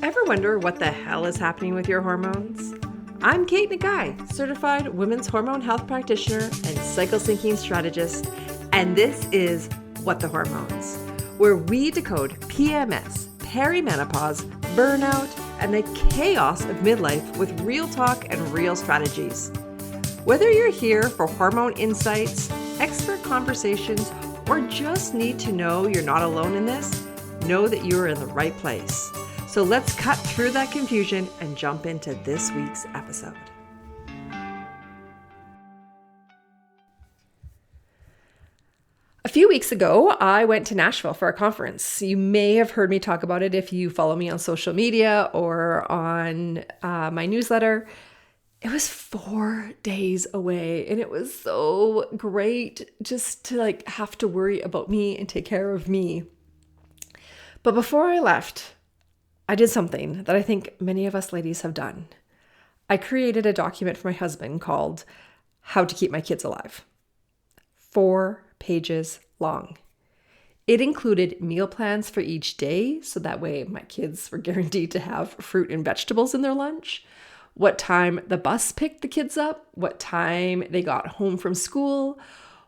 Ever wonder what the hell is happening with your hormones? I'm Kate Nagai, certified women's hormone health practitioner and cycle syncing strategist, and this is What the Hormones, where we decode PMS, perimenopause, burnout, and the chaos of midlife with real talk and real strategies. Whether you're here for hormone insights, expert conversations, or just need to know you're not alone in this, know that you are in the right place. So let's cut through that confusion and jump into this week's episode. A few weeks ago, I went to Nashville for a conference. You may have heard me talk about it if you follow me on social media or on my newsletter. It was 4 days away, and it was so great just to have to worry about me and take care of me. But before I left, I did something that I think many of us ladies have done. I created a document for my husband called How to Keep My Kids Alive. 4 pages long. It included meal plans for each day, so that way my kids were guaranteed to have fruit and vegetables in their lunch, what time the bus picked the kids up, what time they got home from school,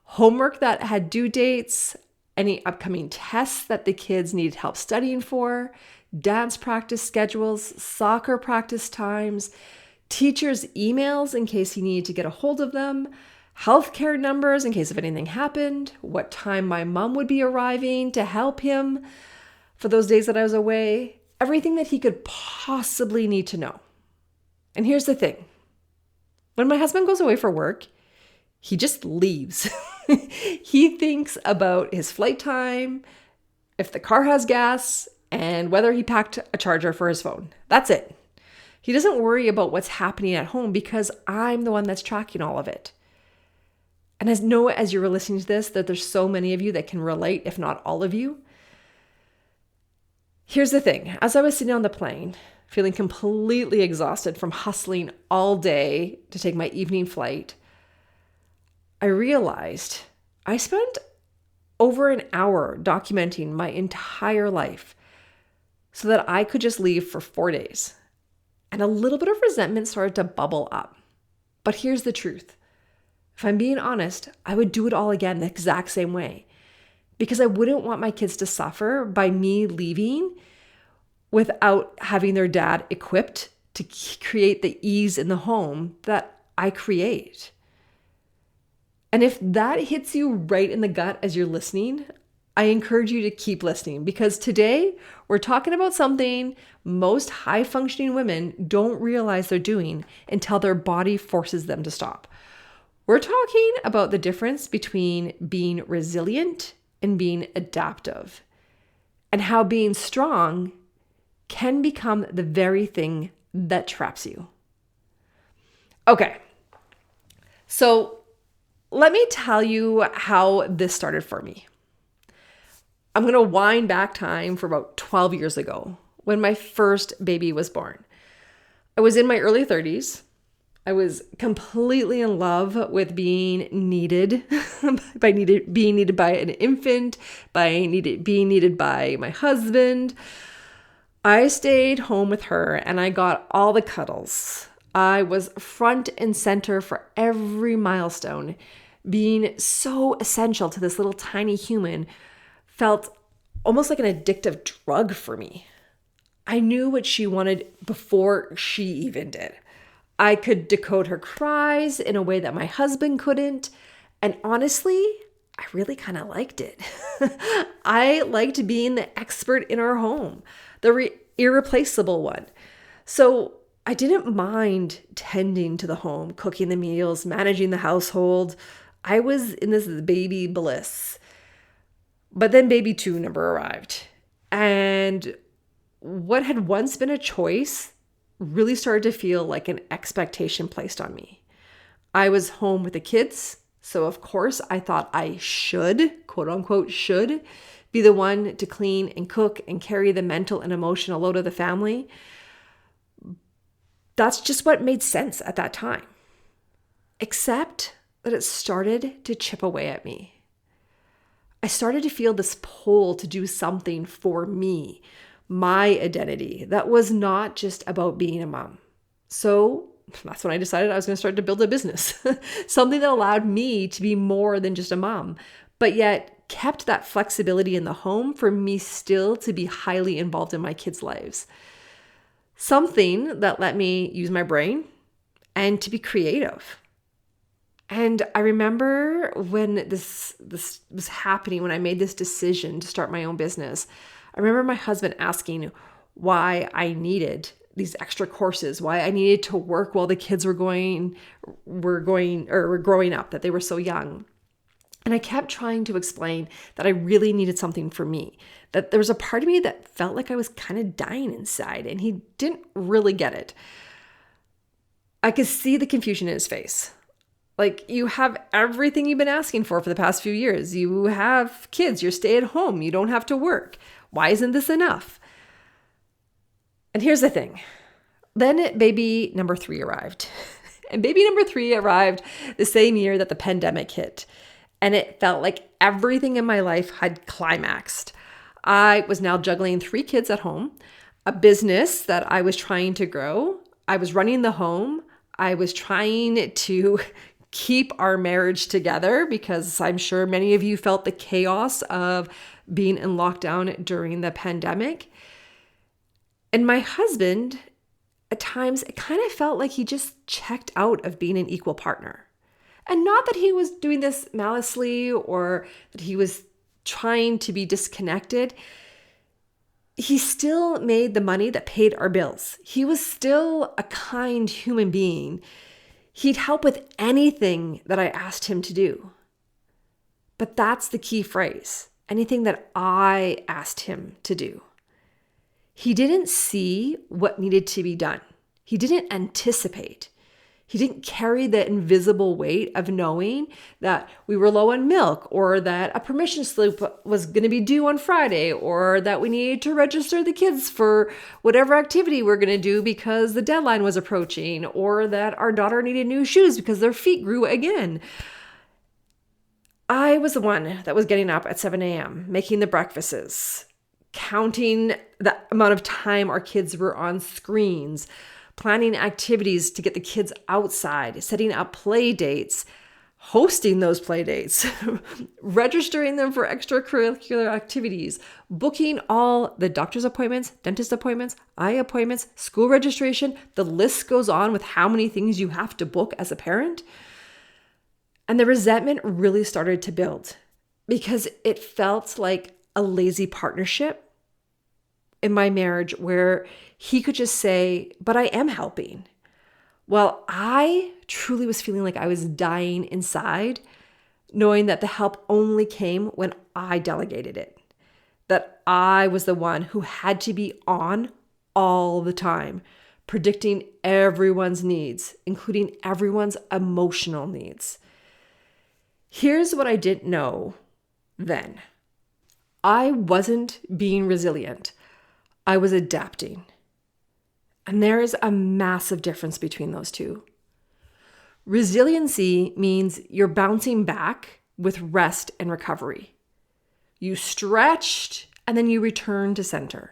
homework that had due dates, any upcoming tests that the kids needed help studying for, dance practice schedules, soccer practice times, teachers' emails in case he needed to get a hold of them, healthcare numbers in case if anything happened, what time my mom would be arriving to help him for those days that I was away, everything that he could possibly need to know. And here's the thing. When my husband goes away for work, he just leaves. He thinks about his flight time, if the car has gas, and whether he packed a charger for his phone. That's it. He doesn't worry about what's happening at home because I'm the one that's tracking all of it. And as you were listening to this, that there's so many of you that can relate, if not all of you. Here's the thing. As I was sitting on the plane, feeling completely exhausted from hustling all day to take my evening flight, I realized I spent over an hour documenting my entire life so that I could just leave for 4 days. And a little bit of resentment started to bubble up. But here's the truth. If I'm being honest, I would do it all again the exact same way because I wouldn't want my kids to suffer by me leaving without having their dad equipped to create the ease in the home that I create. And if that hits you right in the gut as you're listening, I encourage you to keep listening because today we're talking about something most high-functioning women don't realize they're doing until their body forces them to stop. We're talking about the difference between being resilient and being adaptive, and how being strong can become the very thing that traps you. Okay, so let me tell you how this started for me. I'm going to wind back time for about 12 years ago when my first baby was born. I was in my early 30s. I was completely in love with being needed, being needed by an infant, being needed by my husband. I stayed home with her and I got all the cuddles. I was front and center for every milestone. Being so essential to this little tiny human felt almost like an addictive drug for me. I knew what she wanted before she even did. I could decode her cries in a way that my husband couldn't. And honestly, I really kind of liked it. I liked being the expert in our home, the irreplaceable one. So I didn't mind tending to the home, cooking the meals, managing the household. I was in this baby bliss. But then baby 2 never arrived. And what had once been a choice really started to feel like an expectation placed on me. I was home with the kids, so of course I thought I should, quote unquote, should be the one to clean and cook and carry the mental and emotional load of the family. That's just what made sense at that time. Except that it started to chip away at me. I started to feel this pull to do something for me, my identity that was not just about being a mom. So that's when I decided I was going to start to build a business, something that allowed me to be more than just a mom, but yet kept that flexibility in the home for me still to be highly involved in my kids' lives. Something that let me use my brain and to be creative. And I remember when this was happening, when I made this decision to start my own business, I remember my husband asking why I needed these extra courses, why I needed to work while the kids were growing up, that they were so young. And I kept trying to explain that I really needed something for me, that there was a part of me that felt like I was kind of dying inside, and he didn't really get it. I could see the confusion in his face. Like, you have everything you've been asking for the past few years. You have kids, you're stay at home, you don't have to work. Why isn't this enough? And here's the thing. Then baby number 3 arrived. And baby number 3 arrived the same year that the pandemic hit. And it felt like everything in my life had climaxed. I was now juggling 3 kids at home, a business that I was trying to grow. I was running the home. I was trying to keep our marriage together because I'm sure many of you felt the chaos of being in lockdown during the pandemic. And my husband, at times, it kind of felt like he just checked out of being an equal partner. And not that he was doing this maliciously or that he was trying to be disconnected. He still made the money that paid our bills. He was still a kind human being. He'd help with anything that I asked him to do. But that's the key phrase, anything that I asked him to do. He didn't see what needed to be done. He didn't anticipate. He didn't carry the invisible weight of knowing that we were low on milk, or that a permission slip was going to be due on Friday, or that we needed to register the kids for whatever activity we're going to do because the deadline was approaching, or that our daughter needed new shoes because their feet grew again. I was the one that was getting up at 7 a.m., making the breakfasts, counting the amount of time our kids were on screens, planning activities to get the kids outside, setting up play dates, hosting those play dates, registering them for extracurricular activities, booking all the doctor's appointments, dentist appointments, eye appointments, school registration. The list goes on with how many things you have to book as a parent. And the resentment really started to build because it felt like a lazy partnership in my marriage where he could just say, but I am helping. Well, I truly was feeling like I was dying inside, knowing that the help only came when I delegated it, that I was the one who had to be on all the time, predicting everyone's needs, including everyone's emotional needs. Here's what I didn't know then. I wasn't being resilient. I was adapting. And there is a massive difference between those two. Resiliency means you're bouncing back with rest and recovery. You stretched and then you return to center.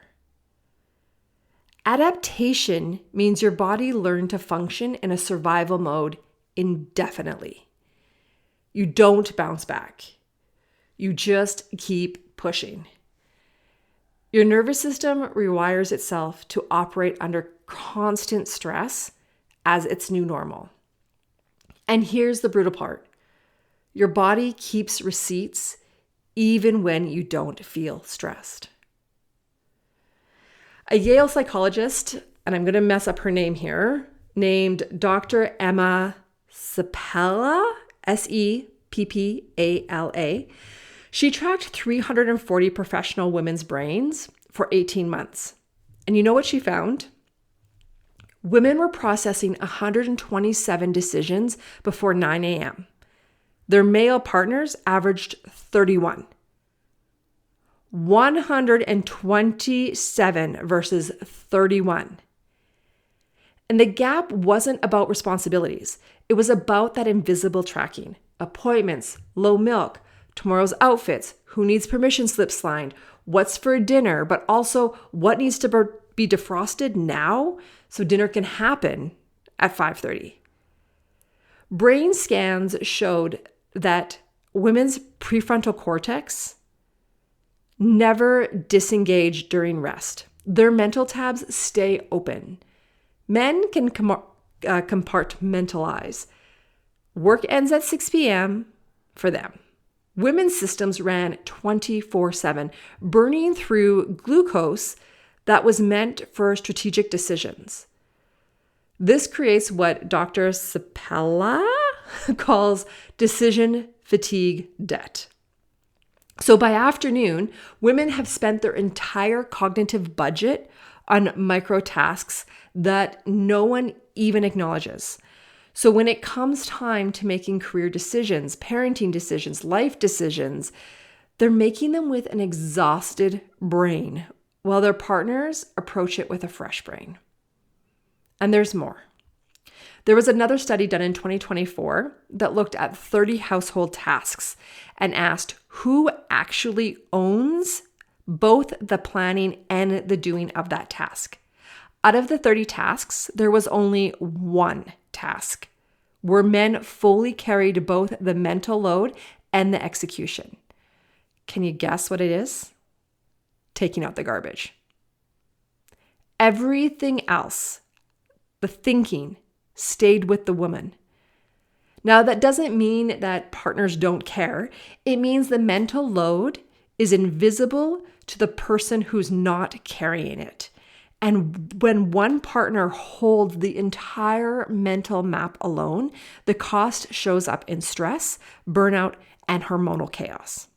Adaptation means your body learned to function in a survival mode indefinitely. You don't bounce back. You just keep pushing. Your nervous system rewires itself to operate under constant stress as its new normal. And here's the brutal part. Your body keeps receipts even when you don't feel stressed. A Yale psychologist, and I'm going to mess up her name here, named Dr. Emma Seppala, Seppala. She tracked 340 professional women's brains for 18 months. And you know what she found? Women were processing 127 decisions before 9 a.m. Their male partners averaged 31. 127 versus 31. And the gap wasn't about responsibilities. It was about that invisible tracking. Appointments, low milk, tomorrow's outfits, who needs permission slips signed, what's for dinner, but also what needs to be defrosted now so dinner can happen at 5:30. Brain scans showed that women's prefrontal cortex never disengage during rest. Their mental tabs stay open. Men can compartmentalize. Work ends at 6 p.m. for them. Women's systems ran 24/7, burning through glucose that was meant for strategic decisions. This creates what Dr. Sapella calls decision fatigue debt. So by afternoon, women have spent their entire cognitive budget on micro tasks that no one even acknowledges. So when it comes time to making career decisions, parenting decisions, life decisions, they're making them with an exhausted brain while their partners approach it with a fresh brain. And there's more. There was another study done in 2024 that looked at 30 household tasks and asked who actually owns both the planning and the doing of that task. Out of the 30 tasks, there was only one task where men fully carried both the mental load and the execution. Can you guess what it is? Taking out the garbage. Everything else, the thinking, stayed with the woman. Now, that doesn't mean that partners don't care. It means the mental load is invisible to the person who's not carrying it. And when one partner holds the entire mental map alone, the cost shows up in stress, burnout, and hormonal chaos.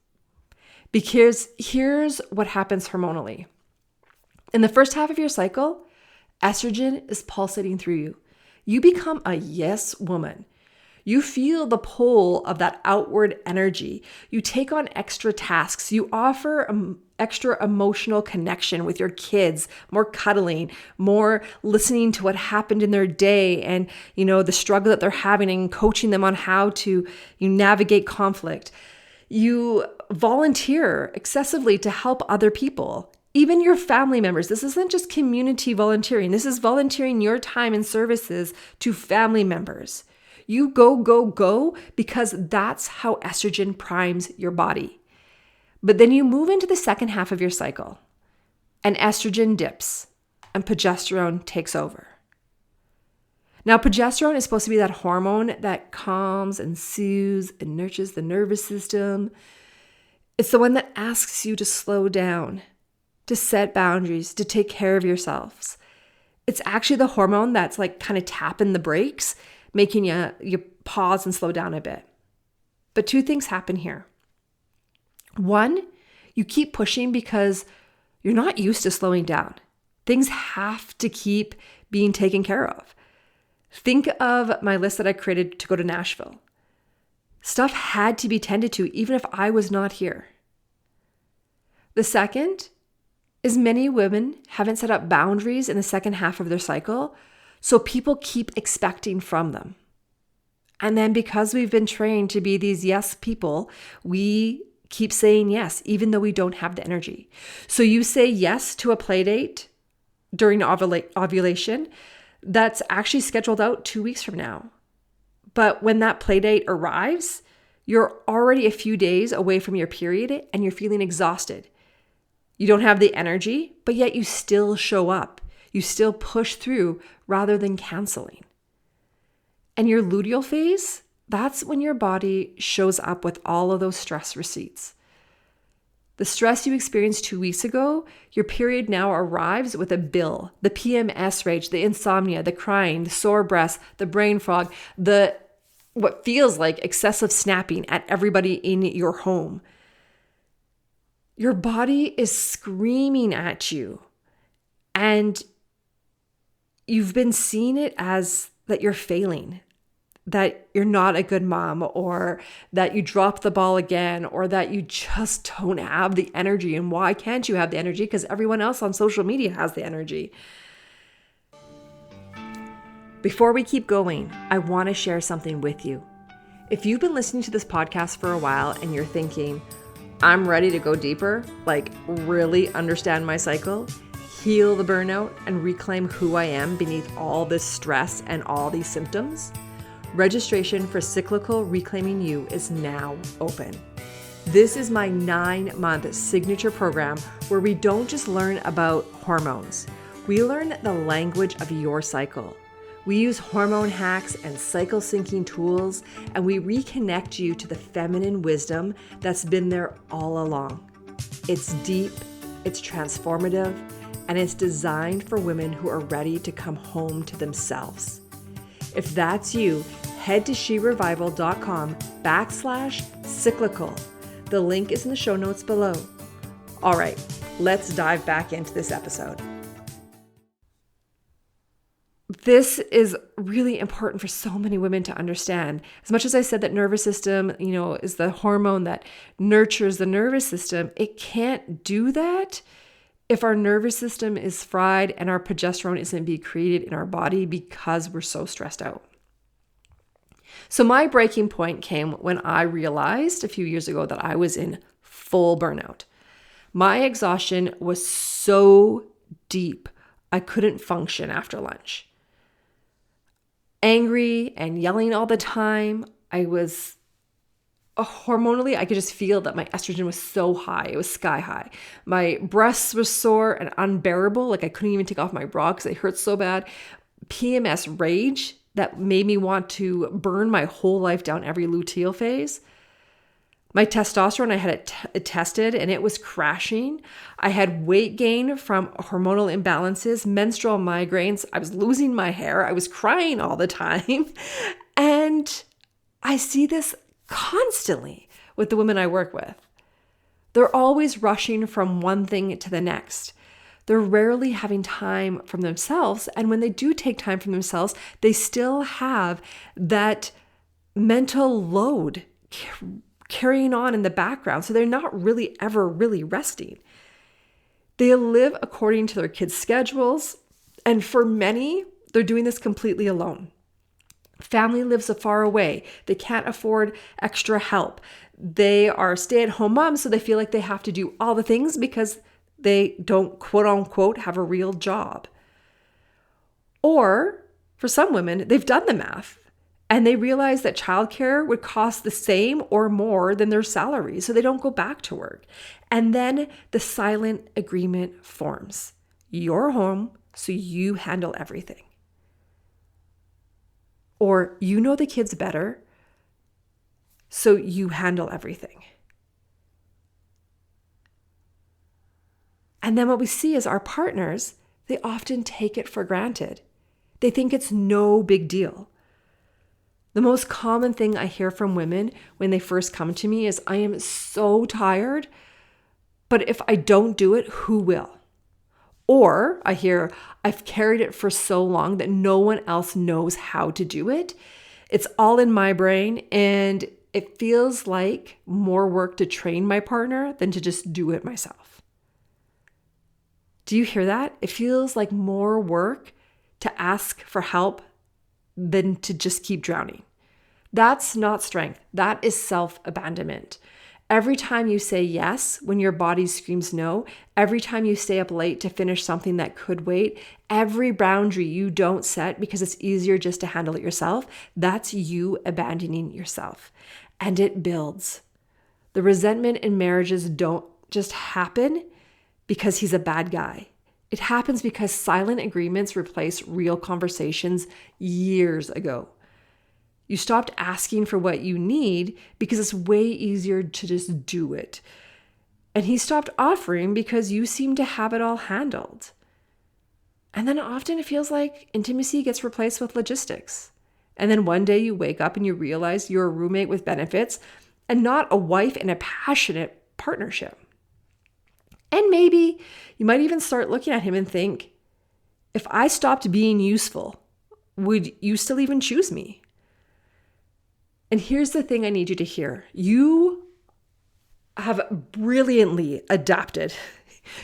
Because here's what happens hormonally. In the first half of your cycle, estrogen is pulsating through you. You become a yes woman. You feel the pull of that outward energy. You take on extra tasks. You offer extra emotional connection with your kids, more cuddling, more listening to what happened in their day and, the struggle that they're having and coaching them on how to navigate conflict. You volunteer excessively to help other people. Even your family members. This isn't just community volunteering. This is volunteering your time and services to family members. You go because that's how estrogen primes your body. But then you move into the second half of your cycle and estrogen dips and progesterone takes over. Now, progesterone is supposed to be that hormone that calms and soothes and nurtures the nervous system. It's the one that asks you to slow down, to set boundaries, to take care of yourselves. It's actually the hormone that's like kind of tapping the brakes, making you pause and slow down a bit. But two things happen here. One, you keep pushing because you're not used to slowing down. Things have to keep being taken care of. Think of my list that I created to go to Nashville. Stuff had to be tended to even if I was not here. The second is many women haven't set up boundaries in the second half of their cycle, so people keep expecting from them. And then because we've been trained to be these yes people, we keep saying yes, even though we don't have the energy. So you say yes to a play date during ovulation that's actually scheduled out 2 weeks from now. But when that play date arrives, you're already a few days away from your period and you're feeling exhausted. You don't have the energy, but yet you still show up. You still push through rather than canceling. And your luteal phase, that's when your body shows up with all of those stress receipts. The stress you experienced 2 weeks ago, your period now arrives with a bill. The PMS rage, the insomnia, the crying, the sore breasts, the brain fog, the what feels like excessive snapping at everybody in your home. Your body is screaming at you, and you've been seeing it as that you're failing, that you're not a good mom, or that you dropped the ball again, or that you just don't have the energy. And why can't you have the energy? Because everyone else on social media has the energy. Before we keep going, I want to share something with you. If you've been listening to this podcast for a while and you're thinking, I'm ready to go deeper, like really understand my cycle, heal the burnout, and reclaim who I am beneath all this stress and all these symptoms, registration for Cyclical Reclaiming You is now open. This is my 9-month signature program where we don't just learn about hormones. We learn the language of your cycle. We use hormone hacks and cycle syncing tools, and we reconnect you to the feminine wisdom that's been there all along. It's deep, it's transformative, and it's designed for women who are ready to come home to themselves. If that's you, head to sherevival.com/cyclical. The link is in the show notes below. All right, let's dive back into this episode. This is really important for so many women to understand. As much as I said that nervous system, is the hormone that nurtures the nervous system, it can't do that if our nervous system is fried and our progesterone isn't being created in our body because we're so stressed out. So my breaking point came when I realized a few years ago that I was in full burnout. My exhaustion was so deep, I couldn't function after lunch. Angry and yelling all the time. I was hormonally, I could just feel that my estrogen was so high. It was sky high. My breasts were sore and unbearable. Like I couldn't even take off my bra because it hurt so bad. PMS rage that made me want to burn my whole life down every luteal phase. My testosterone, I had it tested and it was crashing. I had weight gain from hormonal imbalances, menstrual migraines. I was losing my hair. I was crying all the time. And I see this constantly with the women I work with. They're always rushing from one thing to the next. They're rarely having time for themselves. And when they do take time for themselves, they still have that mental load carrying on in the background. So they're not really ever really resting. They live according to their kids' schedules. And for many, they're doing this completely alone. Family lives far away. They can't afford extra help. They are stay-at-home moms, so they feel like they have to do all the things because they don't, quote unquote, have a real job. Or for some women, they've done the math. And they realize that childcare would cost the same or more than their salary, so they don't go back to work. And then the silent agreement forms. You're home, so you handle everything. Or you know the kids better, so you handle everything. And then what we see is our partners, they often take it for granted. They think it's no big deal. The most common thing I hear from women when they first come to me is, I am so tired, but if I don't do it, who will? Or I hear, I've carried it for so long that no one else knows how to do it. It's all in my brain, and it feels like more work to train my partner than to just do it myself. Do you hear that? It feels like more work to ask for help than to just keep drowning. That's not strength. That is self-abandonment. Every time you say yes when your body screams no, every time you stay up late to finish something that could wait, every boundary you don't set because it's easier just to handle it yourself, that's you abandoning yourself. And it builds. The resentment in marriages don't just happen because he's a bad guy. It happens because silent agreements replace real conversations years ago. You stopped asking for what you need because it's way easier to just do it. And he stopped offering because you seem to have it all handled. And then often it feels like intimacy gets replaced with logistics. And then one day you wake up and you realize you're a roommate with benefits and not a wife in a passionate partnership. And maybe you might even start looking at him and think, if I stopped being useful, would you still even choose me? And here's the thing I need you to hear. You have brilliantly adapted.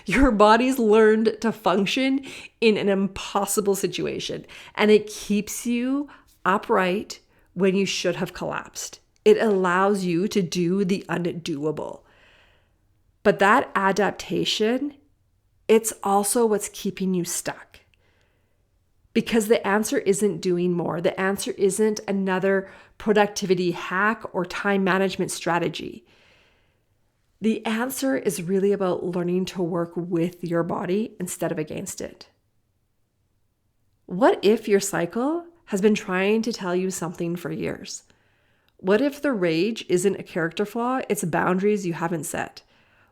Your body's learned to function in an impossible situation, and it keeps you upright when you should have collapsed. It allows you to do the undoable. But that adaptation, it's also what's keeping you stuck. Because the answer isn't doing more. The answer isn't another productivity hack or time management strategy. The answer is really about learning to work with your body instead of against it. What if your cycle has been trying to tell you something for years? What if the rage isn't a character flaw, it's boundaries you haven't set?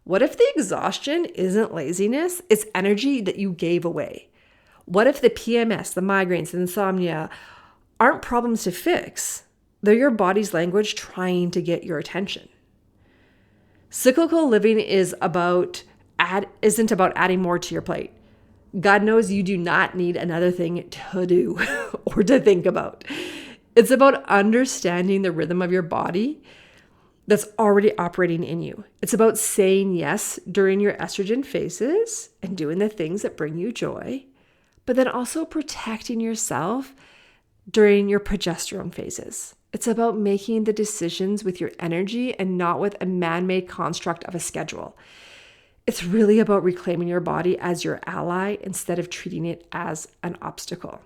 What if the exhaustion isn't laziness, it's energy that you gave away? What if the PMS, the migraines, the insomnia aren't problems to fix? They're your body's language trying to get your attention. Cyclical living isn't about adding more to your plate. God knows you do not need another thing to do or to think about. It's about understanding the rhythm of your body that's already operating in you. It's about saying yes during your estrogen phases and doing the things that bring you joy, but then also protecting yourself during your progesterone phases. It's about making the decisions with your energy and not with a man-made construct of a schedule. It's really about reclaiming your body as your ally instead of treating it as an obstacle.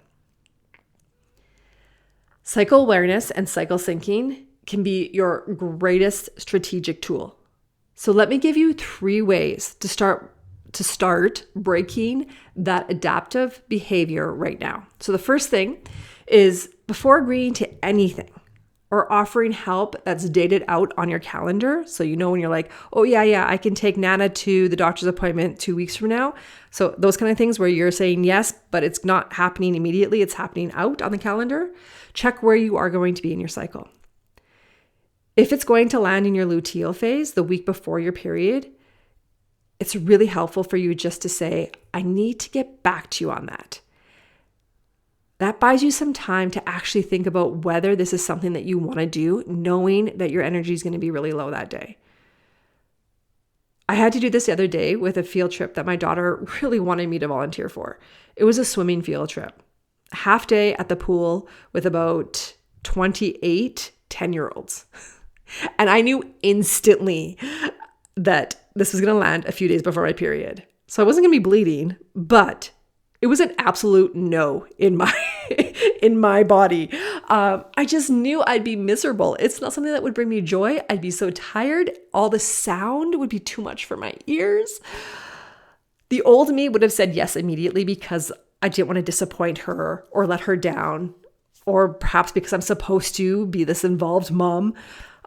Cycle awareness and cycle syncing can be your greatest strategic tool. So let me give you 3 ways to start breaking that adaptive behavior right now. So the first thing is, before agreeing to anything or offering help that's dated out on your calendar, so you know when you're like, oh yeah, I can take Nana to the doctor's appointment 2 weeks from now. So those kind of things where you're saying yes, but it's not happening immediately, it's happening out on the calendar. Check where you are going to be in your cycle. If it's going to land in your luteal phase the week before your period, it's really helpful for you just to say, I need to get back to you on that. That buys you some time to actually think about whether this is something that you want to do, knowing that your energy is going to be really low that day. I had to do this the other day with a field trip that my daughter really wanted me to volunteer for. It was a swimming field trip. A half day at the pool with about 28 10-year-olds. And I knew instantly that this was going to land a few days before my period. So I wasn't going to be bleeding, but it was an absolute no in my body. I just knew I'd be miserable. It's not something that would bring me joy. I'd be so tired. All the sound would be too much for my ears. The old me would have said yes immediately because I didn't want to disappoint her or let her down, or perhaps because I'm supposed to be this involved mom.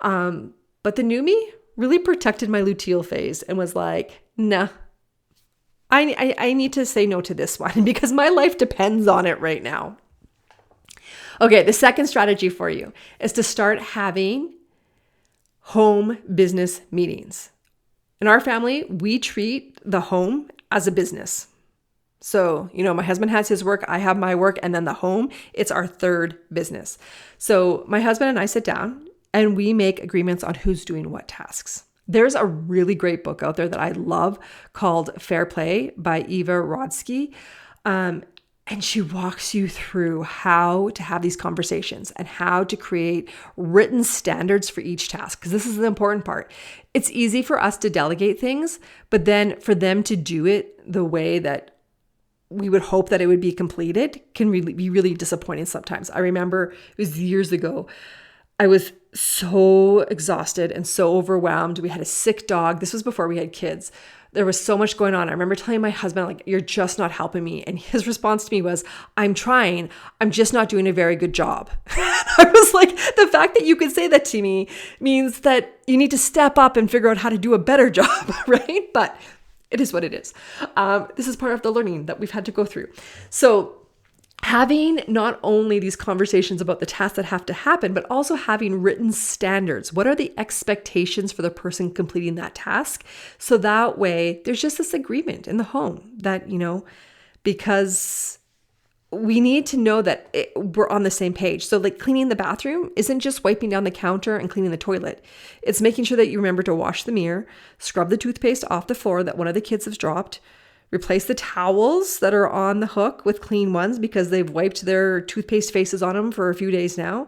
But the new me really protected my luteal phase and was like, nah, I need to say no to this one because my life depends on it right now. Okay, the second strategy for you is to start having home business meetings. In our family, we treat the home as a business. So, my husband has his work, I have my work, and then the home, it's our third business. So my husband and I sit down and we make agreements on who's doing what tasks. There's a really great book out there that I love called Fair Play by Eva Rodsky. And she walks you through how to have these conversations and how to create written standards for each task. Because this is the important part. It's easy for us to delegate things, but then for them to do it the way that we would hope that it would be completed can really be really disappointing sometimes. I remember it was years ago. I was so exhausted and so overwhelmed. We had a sick dog. This was before we had kids. There was so much going on. I remember telling my husband, like, you're just not helping me. And his response to me was, I'm trying. I'm just not doing a very good job. I was like, the fact that you could say that to me means that you need to step up and figure out how to do a better job, right? But it is what it is. This is part of the learning that we've had to go through. So having not only these conversations about the tasks that have to happen, but also having written standards. What are the expectations for the person completing that task? So that way there's just this agreement in the home that, because we need to know that we're on the same page. So like cleaning the bathroom isn't just wiping down the counter and cleaning the toilet. It's making sure that you remember to wash the mirror, scrub the toothpaste off the floor that one of the kids has dropped, replace the towels that are on the hook with clean ones because they've wiped their toothpaste faces on them for a few days now.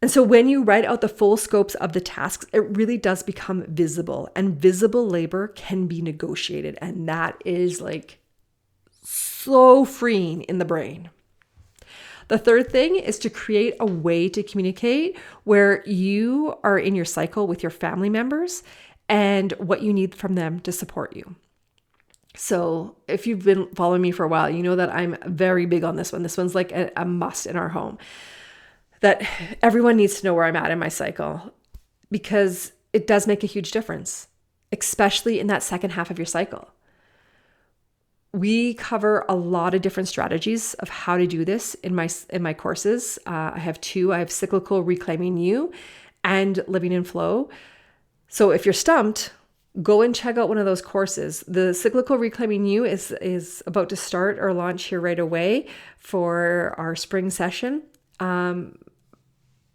And so when you write out the full scopes of the tasks, it really does become visible, and visible labor can be negotiated. And that is like so freeing in the brain. The third thing is to create a way to communicate where you are in your cycle with your family members and what you need from them to support you. So if you've been following me for a while, you know that I'm very big on this one. This one's like a must in our home, that everyone needs to know where I'm at in my cycle, because it does make a huge difference, especially in that second half of your cycle. We cover a lot of different strategies of how to do this in my courses. I have two. I have Cyclical Reclaiming You and Living in Flow. So if you're stumped, go and check out one of those courses. The Cyclical Reclaiming You is about to start or launch here right away for our spring session.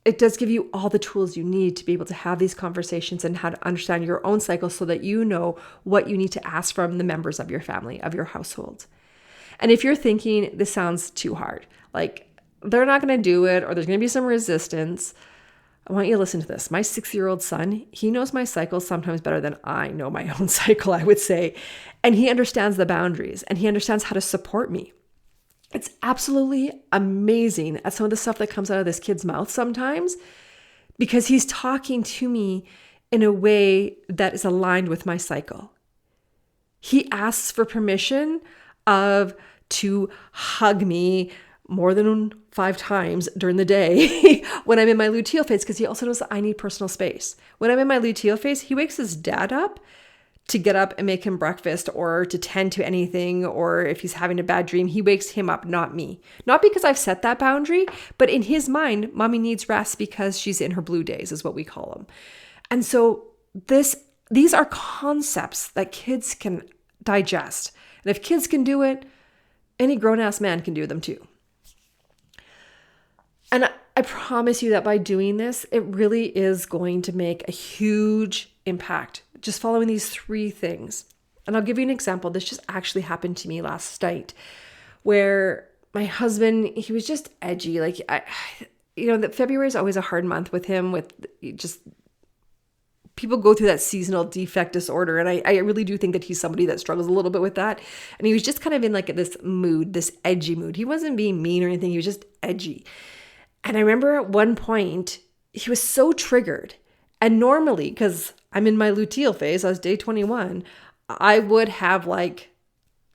It does give you all the tools you need to be able to have these conversations and how to understand your own cycle so that you know what you need to ask from the members of your family, of your household. And if you're thinking this sounds too hard, like they're not going to do it or there's going to be some resistance, I want you to listen to this. My 6-year-old son, he knows my cycle sometimes better than I know my own cycle, I would say. And he understands the boundaries and he understands how to support me. It's absolutely amazing at some of the stuff that comes out of this kid's mouth sometimes, because he's talking to me in a way that is aligned with my cycle. He asks for permission to hug me more than 5 times during the day when I'm in my luteal phase, because he also knows that I need personal space. When I'm in my luteal phase, he wakes his dad up to get up and make him breakfast or to tend to anything, or if he's having a bad dream, he wakes him up, not me. Not because I've set that boundary, but in his mind, mommy needs rest because she's in her blue days, is what we call them. And so these are concepts that kids can digest. And if kids can do it, any grown-ass man can do them too. And I promise you that by doing this, it really is going to make a huge impact. Just following these 3 things. And I'll give you an example. This just actually happened to me last night, where my husband, he was just edgy. Like, that February is always a hard month with him, with just people go through that seasonal defect disorder. And I really do think that he's somebody that struggles a little bit with that. And he was just kind of in like this mood, this edgy mood. He wasn't being mean or anything. He was just edgy. And I remember at one point, he was so triggered. And normally, because I'm in my luteal phase, I was day 21, I would have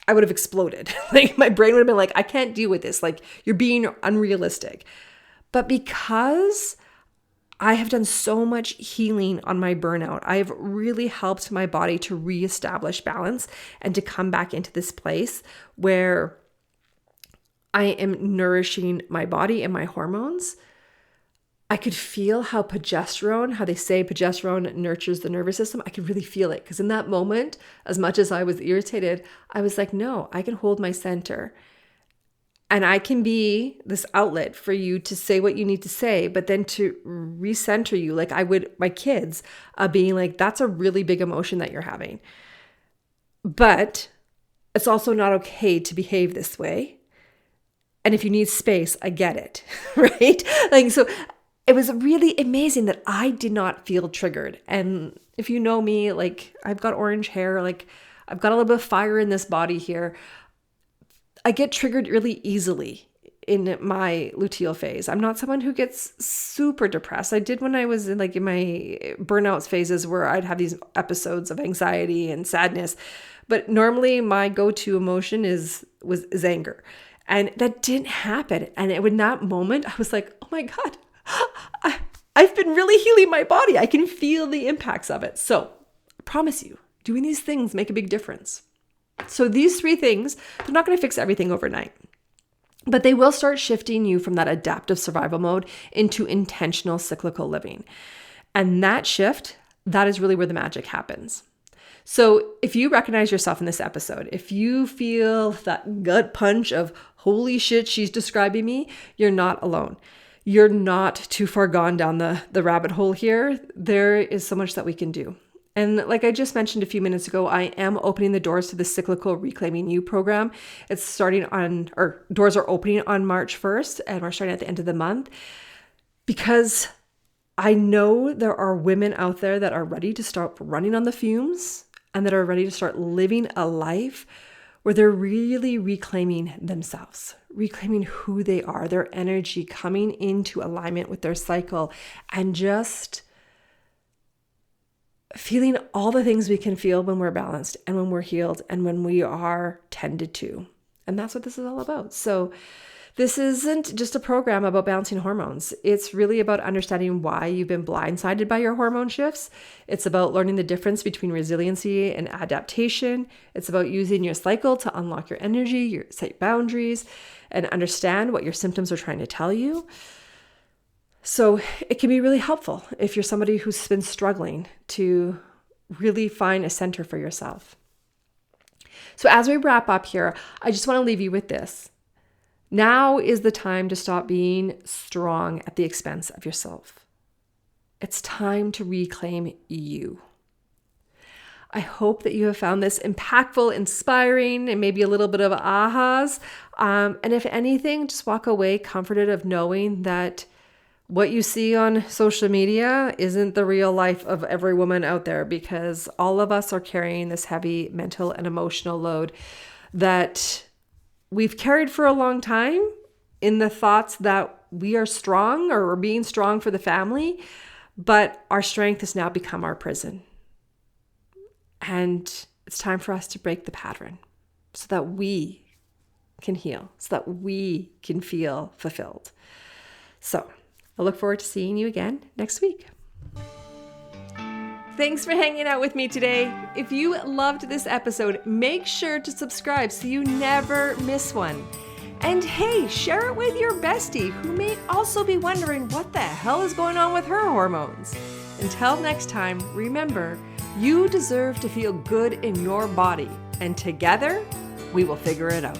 exploded. Like my brain would have been like, I can't deal with this. Like, you're being unrealistic. But because I have done so much healing on my burnout, I have really helped my body to reestablish balance and to come back into this place where I am nourishing my body and my hormones. I could feel how they say progesterone nurtures the nervous system. I could really feel it, because in that moment, as much as I was irritated, I was like, no, I can hold my center. And I can be this outlet for you to say what you need to say, but then to recenter you, like I would my kids, being like, that's a really big emotion that you're having. But it's also not okay to behave this way. And if you need space, I get it, right? Like, so it was really amazing that I did not feel triggered. And if you know me, like I've got orange hair, like I've got a little bit of fire in this body here. I get triggered really easily in my luteal phase. I'm not someone who gets super depressed. I did when I was in my burnout phases where I'd have these episodes of anxiety and sadness. But normally my go-to emotion is anger. And that didn't happen. And in that moment, I was like, oh my God, I've been really healing my body. I can feel the impacts of it. So I promise you, doing these things make a big difference. So these 3 things, they're not going to fix everything overnight, but they will start shifting you from that adaptive survival mode into intentional cyclical living. And that shift, that is really where the magic happens. So if you recognize yourself in this episode, if you feel that gut punch of holy shit, she's describing me, you're not alone. You're not too far gone down the rabbit hole here. There is so much that we can do. And like I just mentioned a few minutes ago, I am opening the doors to the Cyclical Reclaiming You program. Doors are opening on March 1st, and we're starting at the end of the month, because I know there are women out there that are ready to start running on the fumes and that are ready to start living a life where they're really reclaiming themselves, reclaiming who they are, their energy, coming into alignment with their cycle, and just feeling all the things we can feel when we're balanced and when we're healed and when we are tended to. And that's what this is all about. So this isn't just a program about balancing hormones. It's really about understanding why you've been blindsided by your hormone shifts. It's about learning the difference between resiliency and adaptation. It's about using your cycle to unlock your energy, set boundaries, and understand what your symptoms are trying to tell you. So it can be really helpful if you're somebody who's been struggling to really find a center for yourself. So as we wrap up here, I just want to leave you with this. Now is the time to stop being strong at the expense of yourself. It's time to reclaim you. I hope that you have found this impactful, inspiring, and maybe a little bit of ahas. And if anything, just walk away comforted of knowing that what you see on social media isn't the real life of every woman out there, because all of us are carrying this heavy mental and emotional load that we've carried for a long time in the thoughts that we are strong or we're being strong for the family, but our strength has now become our prison. And it's time for us to break the pattern so that we can heal, so that we can feel fulfilled. So I look forward to seeing you again next week. Thanks for hanging out with me today. If you loved this episode, make sure to subscribe so you never miss one. And hey, share it with your bestie who may also be wondering what the hell is going on with her hormones. Until next time, remember, you deserve to feel good in your body, and together, we will figure it out.